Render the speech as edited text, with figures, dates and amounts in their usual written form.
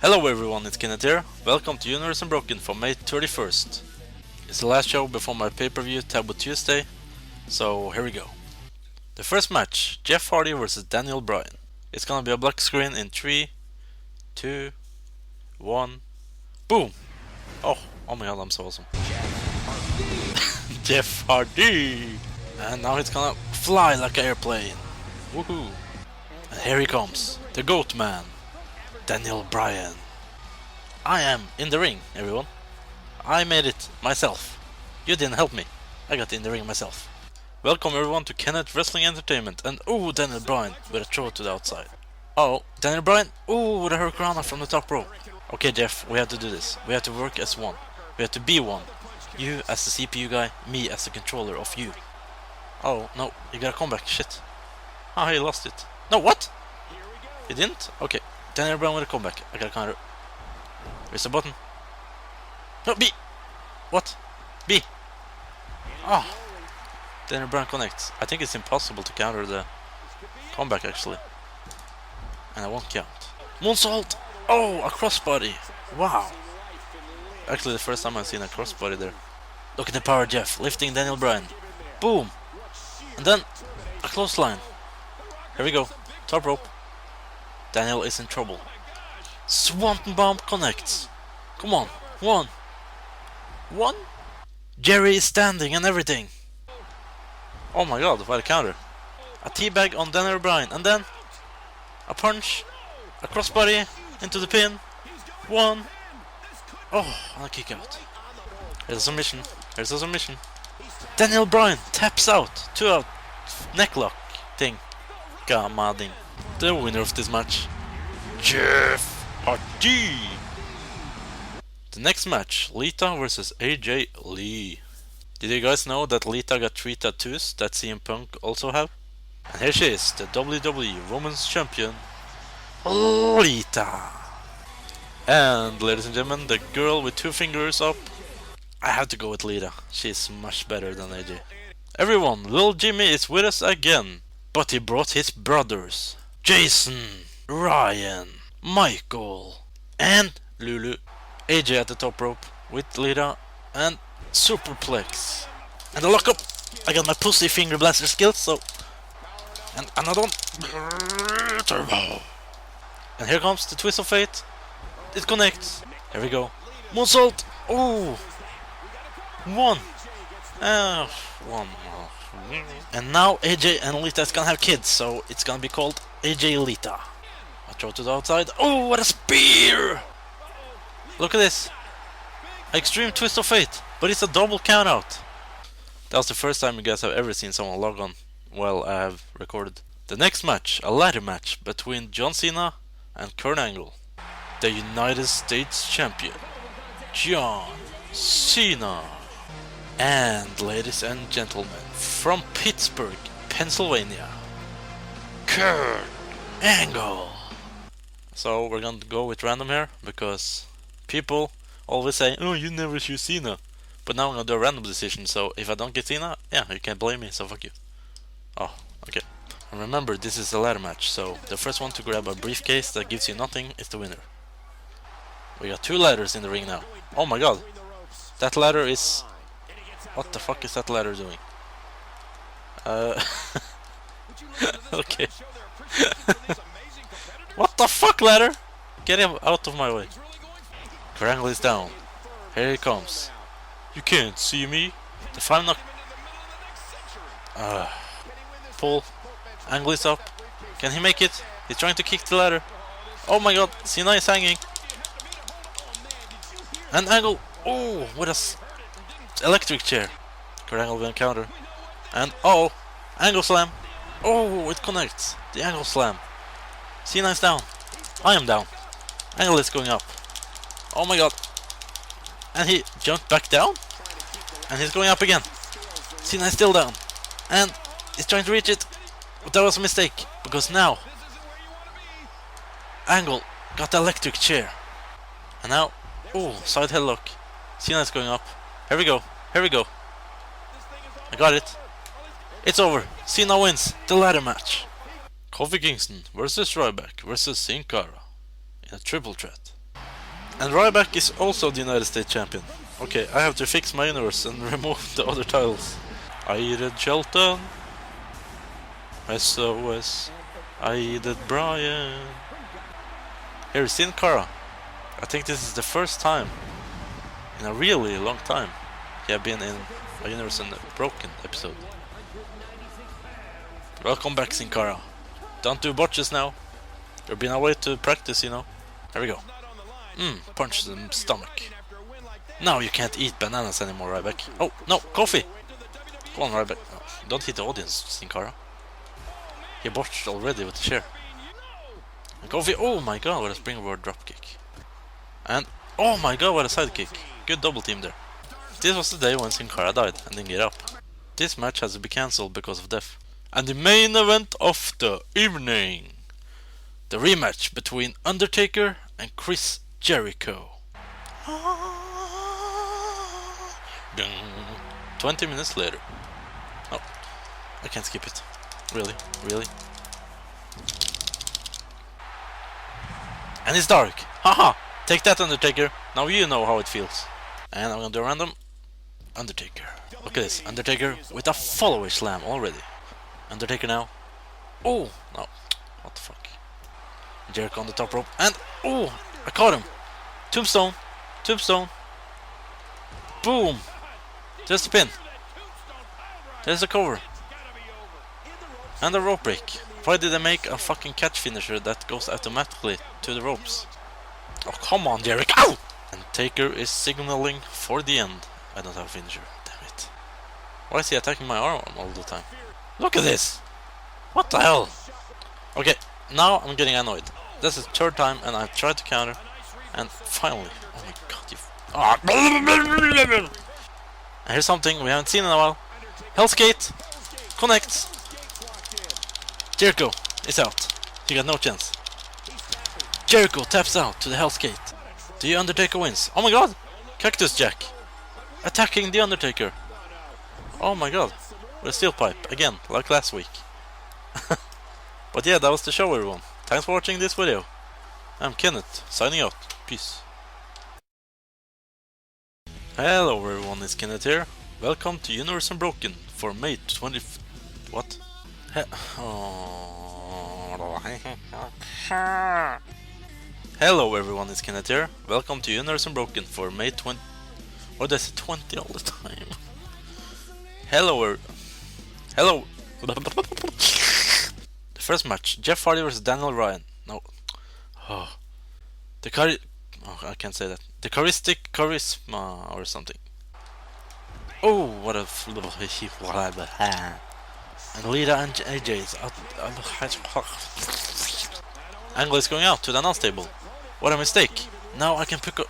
Hello everyone, it's Kenneth here. Welcome to Universe Unbroken for May 31st. It's the last show before my pay-per-view Taboo Tuesday, so here we go. The first match, Jeff Hardy vs Daniel Bryan. It's gonna be a black screen in 3, 2, 1, boom! Oh my god, I'm so awesome. Jeff Hardy! And now it's gonna fly like an airplane. Woohoo! And here he comes, the GOAT man, Daniel Bryan. I am in the ring, everyone. I made it myself. You didn't help me. I got in the ring myself. Welcome everyone to Kenneth Wrestling Entertainment. And ooh, Daniel Bryan with a throw to the outside. Oh, Daniel Bryan. Ooh, with a hurricanrana from the top rope. Okay, Jeff, we have to do this. We have to work as one. We have to be one. You as the CPU guy, me as the controller of you. Oh, no, you got a comeback. Shit. Ah, he lost it. No, what? He didn't? Okay. Daniel Bryan with a comeback. I got a counter. Where's the button? No, B! What? B! Oh! Daniel Bryan connects. I think it's impossible to counter the comeback actually. And I won't count. Moonsault! Oh, a crossbody! Wow! Actually the first time I've seen a crossbody there. Look at the power, Jeff, lifting Daniel Bryan. Boom! And then a clothesline. Here we go. Top rope. Daniel is in trouble. Swanton Bomb connects. Come on. One. Jerry is standing and everything. Oh my god, what a counter. A teabag on Daniel Bryan. And then a punch. A crossbody into the pin. One. Oh, and a kick out. Here's a submission. Here's a submission. Daniel Bryan taps out to a necklock thing. Gamading. The winner of this match, Jeff Hardy. The next match, Lita vs AJ Lee. Did you guys know that Lita got 3 tattoos that CM Punk also have? And here she is, the WWE Women's Champion, Lita. And ladies and gentlemen, the girl with 2 fingers up. I have to go with Lita. She's much better than AJ. Everyone, Lil Jimmy is with us again. But he brought his brothers, Jason, Ryan, Michael, and Lulu. AJ at the top rope with Lita and superplex. And the lockup. I got my pussy finger blaster skills, so. And another one. Turbo. And here comes the twist of fate. It connects. Here we go. Moonsault. Oh. One. One. And now AJ and Lita is gonna have kids, so it's gonna be called AJ Lita. I throw to the outside. Oh, what a spear! Look at this. Extreme twist of fate, but it's a double count out. That was the first time you guys have ever seen someone log on while I have recorded. The next match, a ladder match between John Cena and Kurt Angle. The United States Champion, John Cena. And ladies and gentlemen, from Pittsburgh, Pennsylvania, Kurt Angle. So we're gonna go with random here, because people always say, oh, you never choose Cena. But now I'm gonna do a random decision, so if I don't get Cena, yeah, you can't blame me, so fuck you. Oh, okay. And remember, this is a ladder match, so the first one to grab a briefcase that gives you nothing is the winner. We got 2 ladders in the ring now. Oh my god. That ladder is... What the fuck is that ladder doing? Okay. What the fuck, ladder? Get him out of my way. Kurt Angle is down. Here he comes. You can't see me. The 5 knock. Pull. Angle is up. Can he make it? He's trying to kick the ladder. Oh my god. Cena is hanging. And Angle. Oh, what a... electric chair. Kurt Angle will counter. And oh, angle slam. Oh, it connects. The angle slam. Cena is down. I am down. Angle is going up. Oh my god. And he jumped back down. And he's going up again. Cena is still down. And he's trying to reach it. But that was a mistake. Because now Angle got the electric chair. And now, oh, side headlock. Cena is going up. Here we go. Here we go. I got it. It's over. Cena wins the ladder match. Kofi Kingston versus Ryback versus Sin Cara in a triple threat. And Ryback is also the United States champion. Okay, I have to fix my universe and remove the other titles. Aided Shelton. SOS. Aided Brian. Here's Sin Cara. I think this is the first time in a really long time he have been in a Universe Broken episode. Welcome back, Sin Cara. Don't do botches now. There's been a way to practice, you know. Here we go. Punch the stomach. Now you can't eat bananas anymore, Ryback. Oh, no, coffee! Go on, Ryback. Oh, don't hit the audience, Sin Cara. He botched already with the chair. And coffee, oh my god, what a springboard dropkick. And, oh my god, what a sidekick. Good double team there. This was the day when Sin Cara died and didn't get up. This match has to be cancelled because of death. And the main event of the evening. The rematch between Undertaker and Chris Jericho. 20 minutes later. Oh, I can't skip it. Really? Really? And it's dark. Haha! Take that, Undertaker. Now you know how it feels. And I'm gonna do a random Undertaker. Look at this. Undertaker with a follower slam already. Undertaker now. Oh! No. What the fuck? Jericho on the top rope. And oh! I caught him. Tombstone. Tombstone. Boom! Just a pin. There's a cover. And a rope break. Why did they make a fucking catch finisher that goes automatically to the ropes? Oh, come on, Jericho! Ow! And Taker is signaling for the end. I don't have a finisher. Damn it. Why is he attacking my arm all the time? Look at this! What the hell? Okay, now I'm getting annoyed. This is the third time and I've tried to counter. And finally, oh my god, you... Oh. And here's something we haven't seen in a while. Hell's Gate connects. Jericho is out. He got no chance. Jericho taps out to the Hell's Gate. The Undertaker wins. Oh my god! Cactus Jack attacking the Undertaker. Oh my god. With a steel pipe again, like last week. But yeah, that was the show, everyone. Thanks for watching this video. I'm Kenneth, signing out. Peace. Hello everyone, it's Kenneth here. Welcome to Universe Unbroken for May 20... What? Hello everyone, it's Kenneth here. Welcome to Universe Unbroken for May 20... Or does it 20 all the time? Hello. The first match, Jeff Hardy vs Daniel Ryan. No. Oh. I can't say that. The charisma or something. Oh, what a and Lita and AJ's Angle is going out to the announce table. What a mistake. Now I can pick up